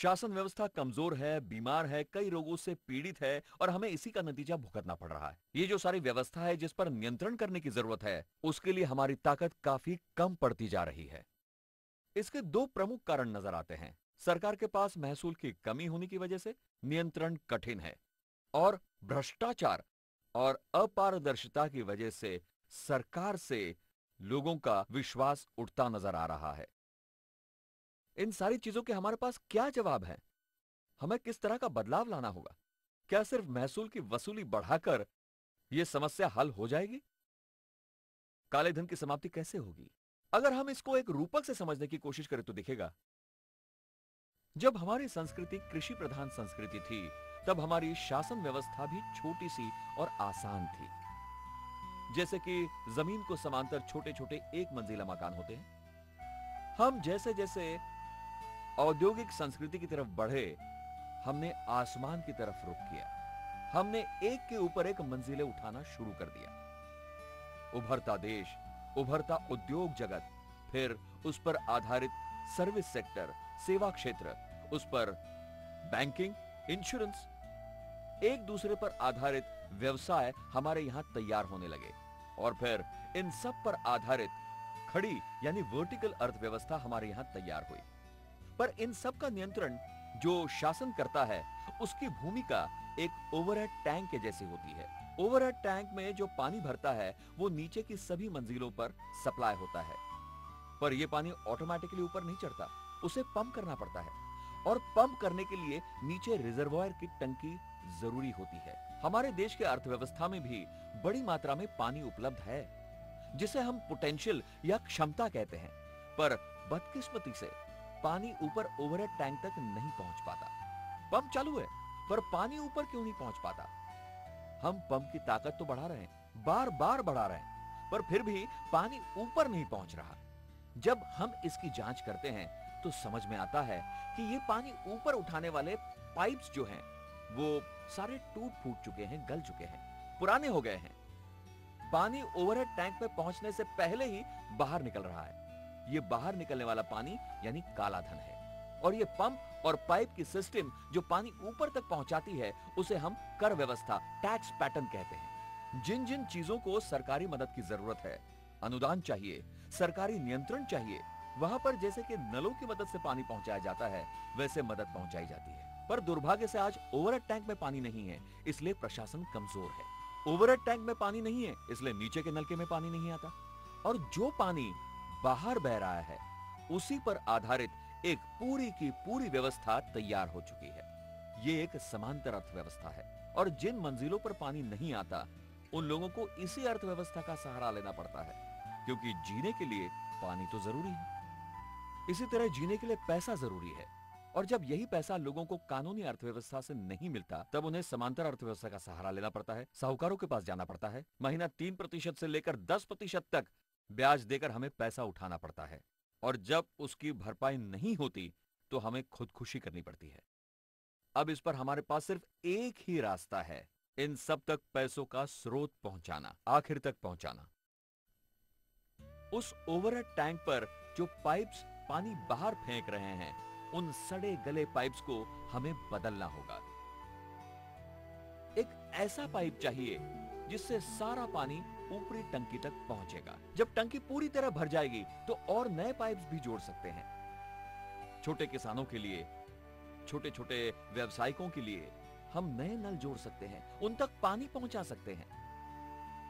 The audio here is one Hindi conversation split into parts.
शासन व्यवस्था कमजोर है, बीमार है, कई रोगों से पीड़ित है और हमें इसी का नतीजा भुगतना पड़ रहा है। ये जो सारी व्यवस्था है जिस पर नियंत्रण करने की जरूरत है, उसके लिए हमारी ताकत काफी कम पड़ती जा रही है। इसके दो प्रमुख कारण नजर आते हैं। सरकार के पास महसूल की कमी होने की वजह से नियंत्रण कठिन है और भ्रष्टाचार और अपारदर्शिता की वजह से सरकार से लोगों का विश्वास उठता नजर आ रहा है। इन सारी चीजों के हमारे पास क्या जवाब है? हमें किस तरह का बदलाव लाना होगा? क्या सिर्फ महसूल की वसूली बढ़ाकर यह समस्या हल हो जाएगी? काले धन की समाप्ति कैसे होगी? अगर हम इसको एक रूपक से समझने की कोशिश करें तो दिखेगा, जब हमारी संस्कृति कृषि प्रधान संस्कृति थी, तब हमारी शासन व्यवस्था भी छोटी सी और आसान थी। जैसे कि जमीन को समांतर छोटे छोटे एक मंजिला मकान होते हैं। हम जैसे जैसे औद्योगिक संस्कृति की तरफ बढ़े, हमने आसमान की तरफ रुख किया। हमने एक के ऊपर एक मंजिलें उठाना शुरू कर दिया। उभरता देश, उभरता उद्योग जगत, फिर उस पर आधारित सर्विस सेक्टर, सेवा क्षेत्र, उस पर बैंकिंग, इंश्योरेंस, एक दूसरे पर आधारित व्यवसाय हमारे यहां तैयार होने लगे। और फिर इन सब पर आधारित खड़ी यानी वर्टिकल अर्थव्यवस्था हमारे यहां तैयार हुई। पर इन सब का नियंत्रण जो शासन करता है, उसकी भूमिका एक ओवरहेड टैंक के जैसी होती है। ओवरहेड टैंक में जो पानी भरता है वो नीचे की सभी मंजिलों पर सप्लाई होता है, पर यह पानी ऑटोमेटिकली ऊपर नहीं चढ़ता, उसे पंप करना पड़ता है। और पंप करने के लिए नीचे रिजर्वॉयर की टंकी जरूरी होती है। हमारे देश के अर्थव्यवस्था में भी बड़ी मात्रा में पानी उपलब्ध है, जिसे हम पोटेंशियल या क्षमता कहते हैं। पर बदकिस्मती से पानी ऊपर ओवरहेड टैंक तक नहीं पहुंच पाता। पंप चालू है, पर पानी ऊपर क्यों नहीं पहुंच पाता? हम पंप की ताकत तो बढ़ा रहे हैं, बार बार बढ़ा रहे हैं, पर फिर भी पानी ऊपर नहीं पहुंच रहा। जब हम इसकी जांच करते हैं तो समझ में आता है कि ये पानी ऊपर उठाने वाले पाइप्स जो हैं, वो सारे टूट फूट चुके हैं, गल चुके हैं, पुराने हो गए हैं। पानी ओवरहेड टैंक में पहुंचने से पहले ही बाहर निकल रहा है। ये बाहर निकलने वाला पानी यानी काला धन है। और ये पंप और पाइप की सिस्टम जो पानी ऊपर तक पहुंचाती है, उसे हम कर व्यवस्था, टैक्स पैटर्न कहते हैं। जिन जिन चीजों को सरकारी मदद की जरूरत है, अनुदान चाहिए, सरकारी नियंत्रण चाहिए, वहां पर जैसे कि नलों की मदद से पानी पहुंचाया जाता है, वैसे मदद पहुंचाई जाती है। पर दुर्भाग्य से आज ओवरहेड टैंक में पानी नहीं है, इसलिए प्रशासन कमजोर है। ओवरहेड टैंक में पानी नहीं है, इसलिए नीचे के नलके में पानी नहीं आता। और जो पानी बाहर बह रहा है, उसी पर आधारित एक पूरी की पूरी व्यवस्था तैयार हो चुकी है। ये एक समांतर अर्थव्यवस्था है और जिन मंजिलों पर पानी नहीं आता, उन लोगों को इसी अर्थव्यवस्था का सहारा लेना पड़ता है, क्योंकि जीने के लिए पानी तो जरूरी है। इसी तरह जीने के लिए पैसा जरूरी है, और जब यही पैसा लोगों को कानूनी अर्थव्यवस्था से नहीं मिलता, तब उन्हें समांतर अर्थव्यवस्था का सहारा लेना पड़ता है, साहूकारों के पास जाना पड़ता है। महीना 3% से लेकर 10% तक ब्याज देकर हमें पैसा उठाना पड़ता है, और जब उसकी भरपाई नहीं होती तो हमें खुदकुशी करनी पड़ती है। अब इस पर हमारे पास सिर्फ एक ही रास्ता है, इन सब तक पैसों का स्रोत पहुंचाना, आखिर तक पहुंचाना। उस ओवरहेड टैंक पर जो पाइप्स पानी बाहर फेंक रहे हैं, उन सड़े गले पाइप्स को हमें बदलना होगा। एक ऐसा पाइप चाहिए जिससे सारा पानी ऊपरी टंकी तक पहुंचेगा। जब टंकी पूरी तरह भर जाएगी तो और नए पाइप्स भी जोड़ सकते हैं। छोटे किसानों के लिए, छोटे छोटे व्यवसायिकों के लिए हम नए नल जोड़ सकते हैं, उन तक पानी पहुंचा सकते हैं।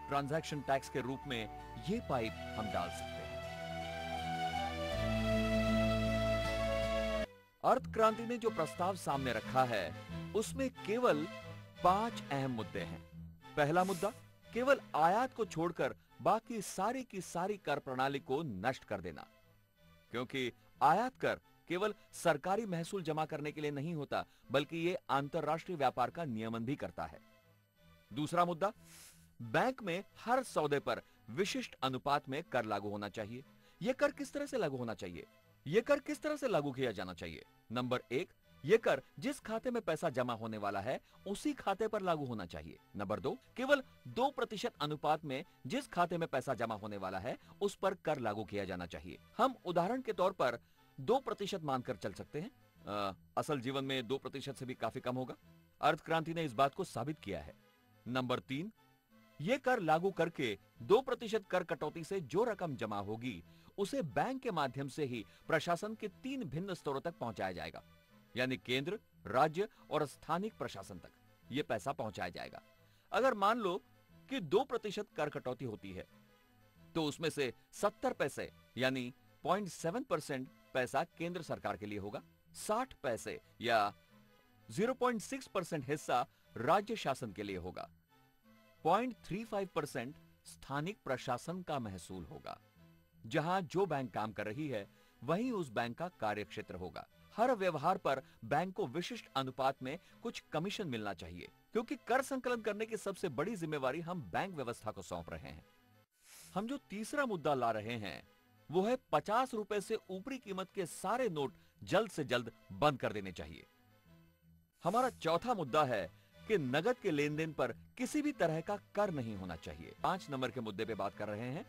ट्रांजैक्शन टैक्स के रूप में ये पाइप हम डाल सकते हैं। अर्थ क्रांति ने जो प्रस्ताव सामने रखा है, उसमें केवल 5 अहम मुद्दे हैं। पहला मुद्दा, केवल आयात को छोड़कर बाकी सारी की सारी कर प्रणाली को नष्ट कर देना, क्योंकि आयात कर केवल सरकारी महसूल जमा करने के लिए नहीं होता, बल्कि यह अंतरराष्ट्रीय व्यापार का नियमन भी करता है। दूसरा मुद्दा, बैंक में हर सौदे पर विशिष्ट अनुपात में कर लागू होना चाहिए। यह कर किस तरह से लागू होना चाहिए? यह कर किस तरह से लागू किया जाना चाहिए? नंबर 1, यह कर जिस खाते में पैसा जमा होने वाला है, उसी खाते पर लागू होना चाहिए। नंबर 2, केवल 2% अनुपात में जिस खाते में पैसा जमा होने वाला है, उस पर कर लागू किया जाना चाहिए। हम उदाहरण के तौर पर 2% मानकर चल सकते हैं। असल जीवन में 2% से भी काफी कम होगा। अर्थ क्रांति ने इस बात को साबित किया है। नंबर 3, ये कर लागू करके 2% कर कटौती से जो रकम जमा होगी उसे बैंक के माध्यम से ही प्रशासन के 3 भिन्न स्तरों तक पहुंचाया जाएगा, यानी केंद्र, राज्य और स्थानिक प्रशासन तक यह पैसा पहुंचाया जाएगा। अगर मान लो कि 2% कर कटौती होती है तो उसमें से 70 पैसे यानी 0.7% पैसा केंद्र सरकार के लिए होगा, 60 पैसे या 0.6% हिस्सा राज्य शासन के लिए होगा, 0.35% स्थानिक प्रशासन का महसूल होगा। जहां जो बैंक काम कर रही है वहीं उस बैंक का कार्यक्षेत्र होगा। हर व्यवहार पर बैंक को विशिष्ट अनुपात में कुछ कमीशन मिलना चाहिए, क्योंकि कर संकलन करने की सबसे बड़ी जिम्मेवारी हम बैंक व्यवस्था को सौंप रहे हैं। हम जो तीसरा मुद्दा ला रहे हैं वो है 50 रुपए से ऊपरी कीमत के सारे नोट जल्द से जल्द बंद कर देने चाहिए। हमारा चौथा मुद्दा है कि नगद के लेन देन पर किसी भी तरह का कर नहीं होना चाहिए। 5 नंबर के मुद्दे पे बात कर रहे हैं।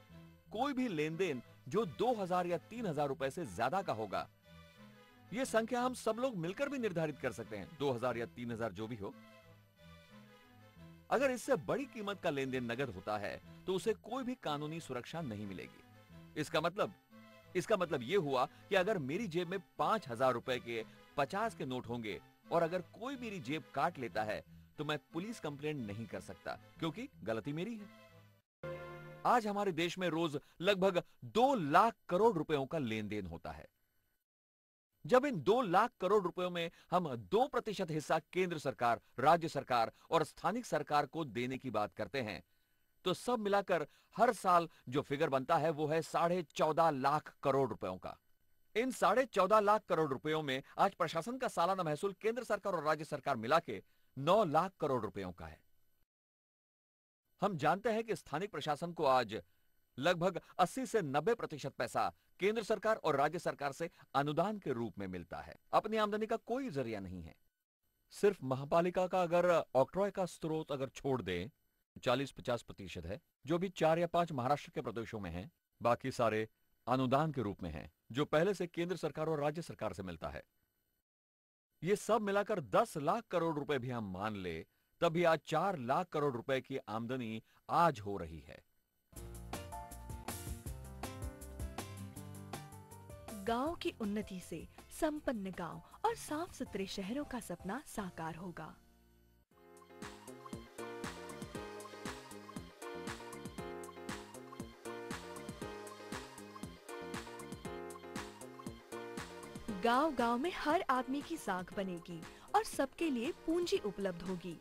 कोई भी लेन देन जो 2000 या 3000 रुपए से ज्यादा का होगा, यह संख्या हम सब लोग मिलकर भी निर्धारित कर सकते हैं, 2000 या 3000 जो भी हो। अगर इससे बड़ी कीमत का लेन देन नगद होता है तो उसे कोई भी कानूनी सुरक्षा नहीं मिलेगी। इसका मतलब यह हुआ कि अगर मेरी जेब में 5000 रुपए के 50 के नोट होंगे और अगर कोई मेरी जेब काट लेता है तो मैं पुलिस कंप्लेंट नहीं कर सकता, क्योंकि गलती मेरी है। आज हमारे देश में रोज लगभग 2 लाख करोड़ रुपयों का लेन देन होता है। जब इन 2 लाख करोड़ रुपयों में हम 2% हिस्सा केंद्र सरकार, राज्य सरकार और स्थानिक सरकार को देने की बात करते हैं तो सब मिलाकर हर साल जो फिगर बनता है वो है 14.5 लाख करोड़ रुपयों का। इन 14.5 लाख करोड़ रुपयों में आज प्रशासन का सालाना महसूल केंद्र सरकार और राज्य सरकार मिला के 9 लाख करोड़ रुपयों का है। हम जानते हैं कि स्थानिक प्रशासन को आज लगभग 80 से 90% पैसा केंद्र सरकार और राज्य सरकार से अनुदान के रूप में मिलता है। अपनी आमदनी का कोई जरिया नहीं है। सिर्फ महापालिका का अगर ऑक्ट्रॉय का स्रोत अगर छोड़ दें 40-50% है, जो भी 4 या 5 महाराष्ट्र के प्रदेशों में है। बाकी सारे अनुदान के रूप में हैं, जो पहले से केंद्र सरकार और राज्य सरकार से मिलता है। ये सब मिलाकर 10 लाख करोड़ रुपए भी हम मान ले, तब भी आज 4 लाख करोड़ रुपए की आमदनी आज हो रही है। गांव की उन्नति से संपन्न गांव और साफ सुथरे शहरों का सपना साकार होगा। गांव-गांव में हर आदमी की साख बनेगी और सबके लिए पूंजी उपलब्ध होगी।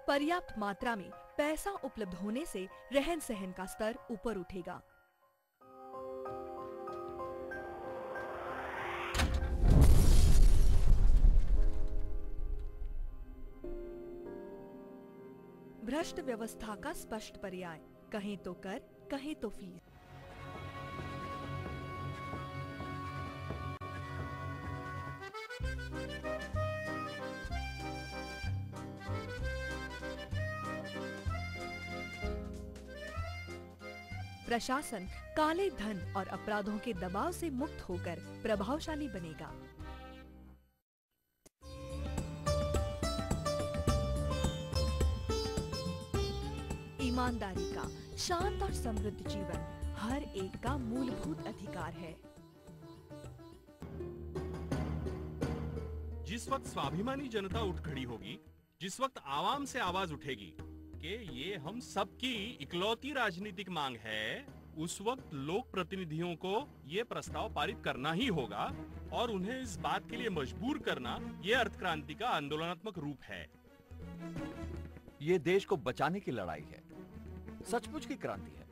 पर्याप्त मात्रा में पैसा उपलब्ध होने से रहन सहन का स्तर ऊपर उठेगा। भ्रष्ट व्यवस्था का स्पष्ट पर्याय, कहीं तो कर, कहीं तो फीस। प्रशासन काले धन और अपराधों के दबाव से मुक्त होकर प्रभावशाली बनेगा। ईमानदारी का शांत और समृद्ध जीवन हर एक का मूलभूत अधिकार है। जिस वक्त स्वाभिमानी जनता उठ खड़ी होगी, जिस वक्त आवाम से आवाज उठेगी कि ये हम सबकी इकलौती राजनीतिक मांग है, उस वक्त लोक प्रतिनिधियों को ये प्रस्ताव पारित करना ही होगा और उन्हें इस बात के लिए मजबूर करना ये अर्थ क्रांति का आंदोलनात्मक रूप है। ये देश को बचाने की लड़ाई है, सचमुच की क्रांति है।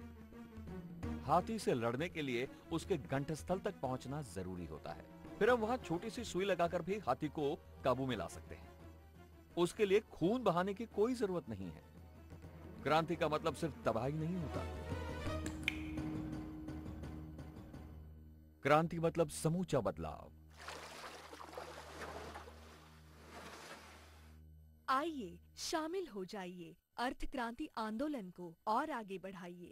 हाथी से लड़ने के लिए उसके गंठस्थल तक पहुंचना जरूरी होता है, फिर हम वहां छोटी सी सुई लगाकर भी हाथी को काबू में ला सकते हैं। उसके लिए खून बहाने की कोई जरूरत नहीं है। क्रांति का मतलब सिर्फ तबाही नहीं होता। क्रांति मतलब समूचा बदलाव। आइए शामिल हो जाइए, अर्थ क्रांति आंदोलन को और आगे बढ़ाइए।